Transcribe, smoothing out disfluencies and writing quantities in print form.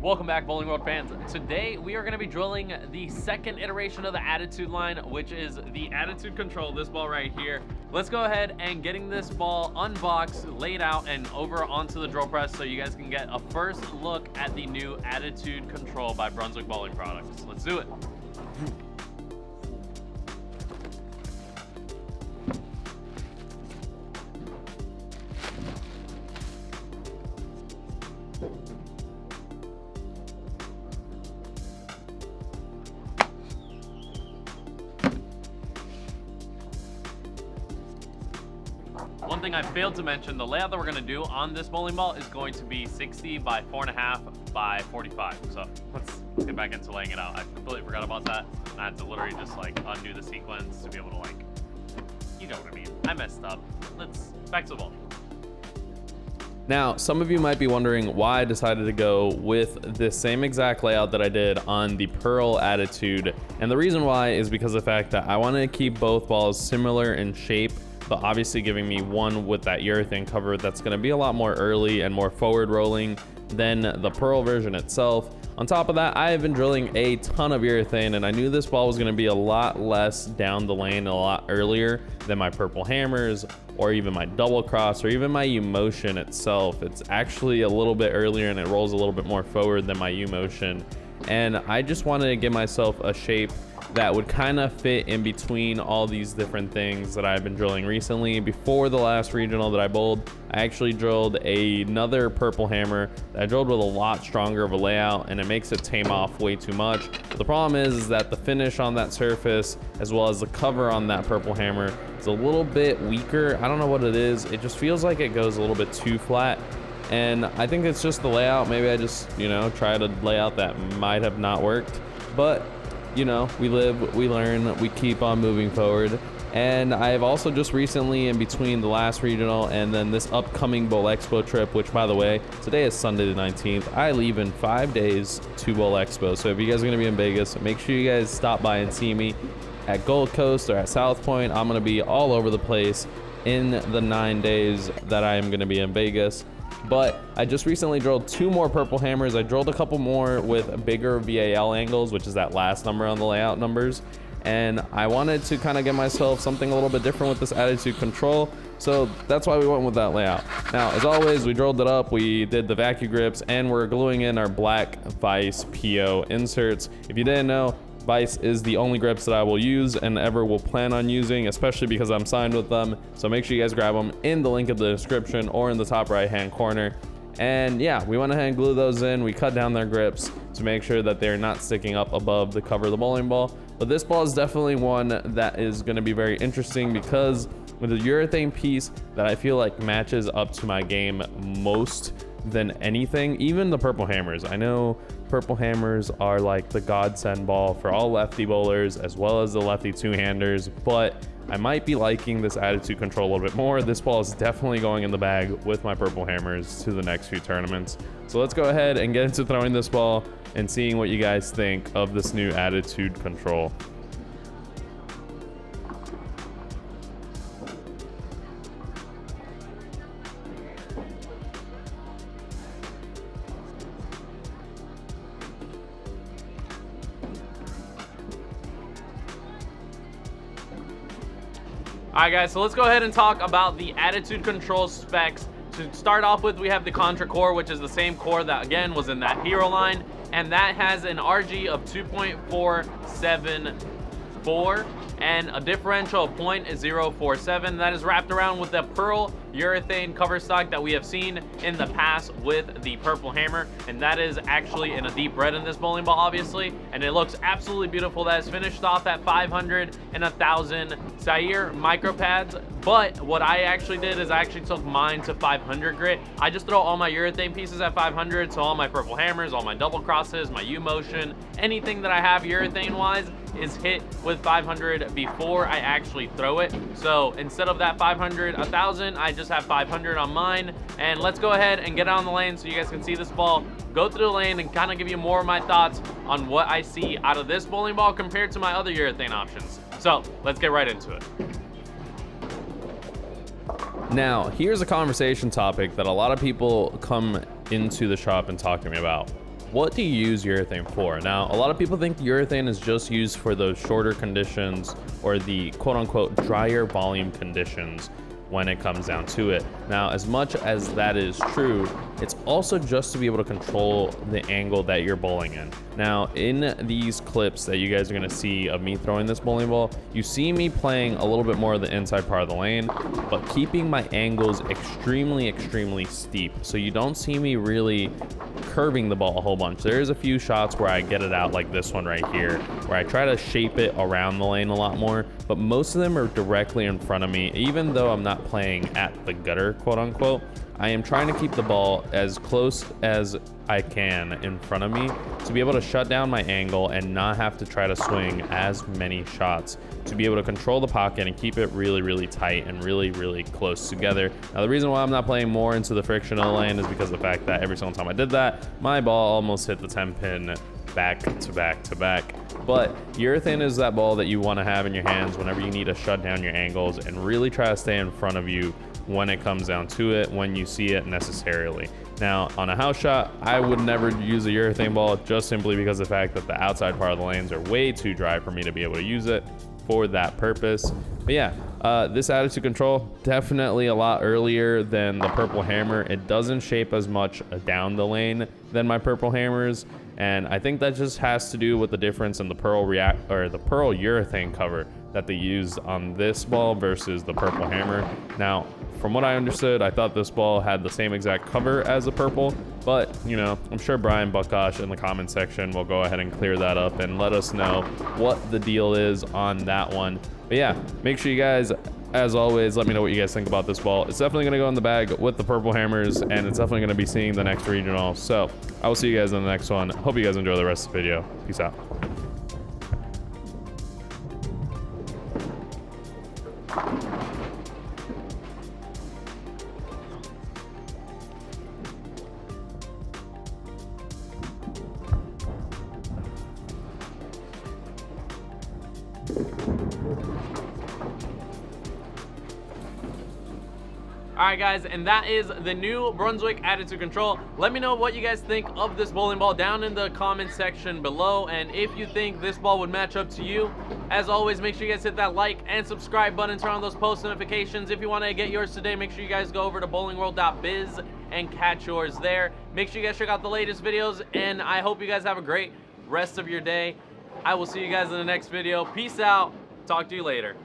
Welcome back, Bowling World fans. Today we are going to be drilling the second iteration of the Attitude line, which is the Attitude Control, this ball right here. Let's go ahead and getting this ball unboxed, laid out, and over onto the drill press so you guys can get a first look at the new Attitude Control by Brunswick Bowling products. Let's do it. One thing I failed to mention, the layout that we're going to do on this bowling ball is going to be 60 by 4.5 by 45. So let's get back into laying it out. I completely forgot about that. I had to literally just like undo the sequence to be able to like, you know what I mean. I messed up. Let's back to the ball. Now, some of you might be wondering why I decided to go with the same exact layout that I did on the Pearl Attitude. And the reason why is because of the fact that I want to keep both balls similar in shape, but obviously giving me one with that urethane cover that's going to be a lot more early and more forward rolling than the Pearl version itself. On top of that, I have been drilling a ton of urethane, and I knew this ball was going to be a lot less down the lane a lot earlier than my Purple Hammers or even my Double Cross or even my U-Motion itself. It's actually a little bit earlier and it rolls a little bit more forward than my U-Motion, and I just wanted to give myself a shape that would kind of fit in between all these different things that I've been drilling recently. Before the last regional that I bowled, I actually drilled another Purple Hammer that I drilled with a lot stronger of a layout, and it makes it tame off way too much. The problem is that the finish on that surface, as well as the cover on that Purple Hammer, is a little bit weaker. I don't know what it is. It just feels like it goes a little bit too flat. And I think it's just the layout. Maybe I just, tried a layout that might have not worked. But we live, we learn, we keep on moving forward. And I have also just recently, in between the last regional and then this upcoming Bowl Expo trip, which by the way, today is Sunday the 19th. I leave in 5 days to Bowl Expo. So if you guys are gonna be in Vegas, make sure you guys stop by and see me at Gold Coast or at South Point. I'm gonna be all over the place in the 9 days that I am gonna be in Vegas. But I just recently drilled 2 more Purple Hammers. I drilled a couple more with bigger VAL angles, which is that last number on the layout numbers. And I wanted to kind of get myself something a little bit different with this Attitude Control. So that's why we went with that layout. Now, as always, we drilled it up, we did the vacuum grips, and we're gluing in our black Vice PO inserts. If you didn't know, Vice is the only grips that I will use and ever will plan on using, especially because I'm signed with them. So make sure you guys grab them in the link in the description or in the top right hand corner. And yeah, we went ahead and glued those in. We cut down their grips to make sure that they're not sticking up above the cover of the bowling ball. But this ball is definitely one that is going to be very interesting because with a urethane piece that I feel like matches up to my game most than anything, even the Purple Hammers. I know Purple Hammers are like the godsend ball for all lefty bowlers as well as the lefty two-handers, but I might be liking this Attitude Control a little bit more. This ball is definitely going in the bag with my Purple Hammers to the next few tournaments. So let's go ahead and get into throwing this ball and seeing what you guys think of this new Attitude Control. Alright guys, so let's go ahead and talk about the Attitude Control specs. To start off with, we have the Contra core, which is the same core that again was in that Hero line, and that has an RG of 2.474 and a differential of 0.047 that is wrapped around with the Pearl urethane cover stock that we have seen in the past with the Purple Hammer, and that is actually in a deep red in this bowling ball obviously, and it looks absolutely beautiful. That is finished off at 500 and 1000 Zaire micro pads. But what I actually did is I actually took mine to 500 grit. I just throw all my urethane pieces at 500, so all my Purple Hammers, all my double crosses, my U-Motion, anything that I have urethane wise is hit with 500 before I actually throw it. So instead of that 500, 1000, I just have 500 on mine. And let's go ahead and get on the lane so you guys can see this ball go through the lane and kind of give you more of my thoughts on what I see out of this bowling ball compared to my other urethane options. So let's get right into it. Now, here's a conversation topic that a lot of people come into the shop and talk to me about. what do you use urethane for? Now, a lot of people think urethane is just used for those shorter conditions or the quote-unquote drier volume conditions when it comes down to it. Now, as much as that is true, it's also just to be able to control the angle that you're bowling in. Now, in these clips that you guys are gonna see of me throwing this bowling ball, you see me playing a little bit more of the inside part of the lane, but keeping my angles extremely, extremely steep. So you don't see me really curving the ball a whole bunch. There's a few shots where I get it out like this one right here, where I try to shape it around the lane a lot more, but most of them are directly in front of me. Even though I'm not playing at the gutter, quote unquote, I am trying to keep the ball as close as I can in front of me to be able to shut down my angle and not have to try to swing as many shots, to be able to control the pocket and keep it really, really tight and really, really close together. Now, the reason why I'm not playing more into the friction of the lane is because of the fact that every single time I did that, my ball almost hit the 10 pin back to back to back. But urethane is that ball that you want to have in your hands whenever you need to shut down your angles and really try to stay in front of you when it comes down to it, when you see it necessarily. Now, on a house shot, I would never use a urethane ball, just simply because of the fact that the outside part of the lanes are way too dry for me to be able to use it for that purpose. But yeah, this attitude control, definitely a lot earlier than the purple hammer. It doesn't shape as much down the lane than my purple hammers, and I think that just has to do with the difference in the pearl urethane cover that they used on this ball versus the purple hammer. Now, from what I understood, I thought this ball had the same exact cover as the purple, but you know, I'm sure Brian Buckosh in the comment section will go ahead and clear that up and let us know what the deal is on that one. But yeah, make sure you guys, as always, let me know what you guys think about this ball. It's definitely gonna go in the bag with the purple hammers, and it's definitely gonna be seeing the next regional. So I will see you guys in the next one. Hope you guys enjoy the rest of the video. Peace out. Alright guys, and that is the new Brunswick Attitude Control. Let me know what you guys think of this bowling ball down in the comment section below, and if you think this ball would match up to you. As always, make sure you guys hit that like and subscribe button, turn on those post notifications. If you want to get yours today, make sure you guys go over to bowlingworld.biz and catch yours there. Make sure you guys check out the latest videos, and I hope you guys have a great rest of your day. I will see you guys in the next video. Peace out. Talk to you later.